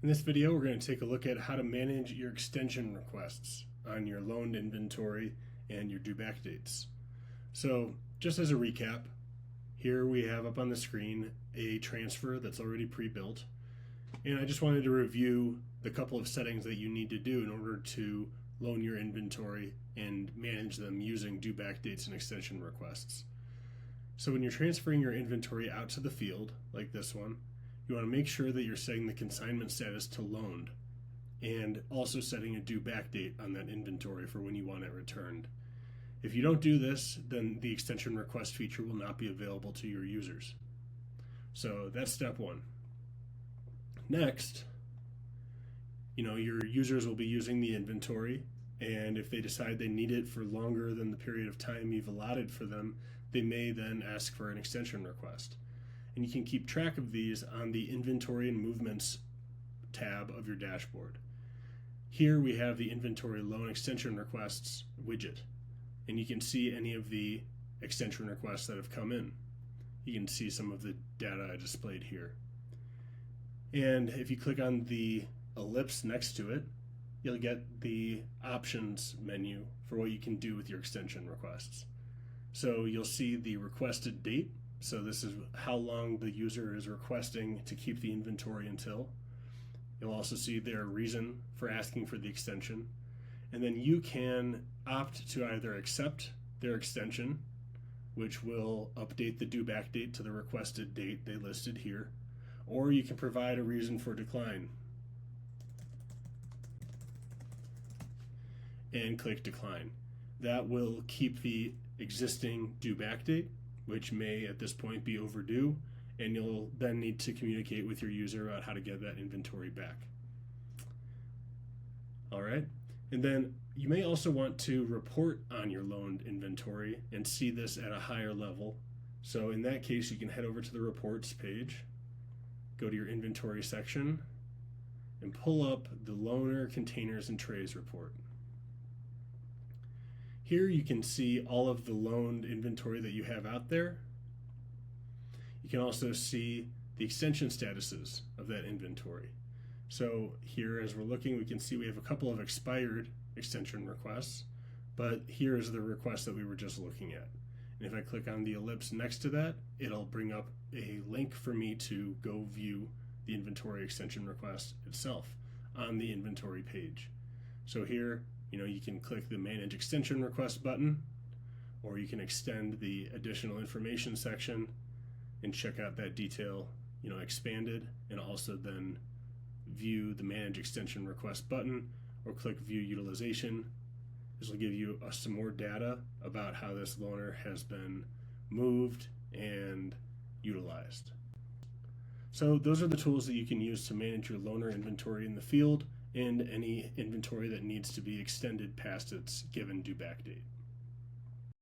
In this video, we're going to take a look at how to manage your extension requests on your loaned inventory and your due back dates. So just as a recap, here we have up on the screen a transfer that's already pre-built. And I just wanted to review the couple of settings that you need to do in order to loan your inventory and manage them using due back dates and extension requests. So when you're transferring your inventory out to the field, like this one, you want to make sure that you're setting the consignment status to loaned and also setting a due back date on that inventory for when you want it returned. If you don't do this, then the extension request feature will not be available to your users. So that's step one. Next, your users will be using the inventory, and if they decide they need it for longer than the period of time you've allotted for them, they may then ask for an extension request. And you can keep track of these on the Inventory and Movements tab of your dashboard. Here we have the Inventory Loan Extension Requests widget, and you can see any of the extension requests that have come in. You can see some of the data I displayed here. And if you click on the ellipse next to it, you'll get the options menu for what you can do with your extension requests. So you'll see the requested date. So this is how long the user is requesting to keep the inventory until. You'll also see their reason for asking for the extension. And then you can opt to either accept their extension, which will update the due back date to the requested date they listed here, or you can provide a reason for decline and click decline. That will keep the existing due back date, which may at this point be overdue, and you'll then need to communicate with your user about how to get that inventory back. All right, and then you may also want to report on your loaned inventory and see this at a higher level. So in that case, you can head over to the reports page, go to your inventory section, and pull up the loaner containers and trays report. Here you can see all of the loaned inventory that you have out there. You can also see the extension statuses of that inventory. So here, as we're looking, we can see we have a couple of expired extension requests, but here's the request that we were just looking at. And if I click on the ellipse next to that, it'll bring up a link for me to go view the inventory extension request itself on the inventory page. So here, you can click the Manage Extension Request button, or you can extend the additional information section and check out that detail, expanded, and also then view the Manage Extension Request button, or click View Utilization. This will give you some more data about how this loaner has been moved and utilized. So those are the tools that you can use to manage your loaner inventory in the field and any inventory that needs to be extended past its given due back date.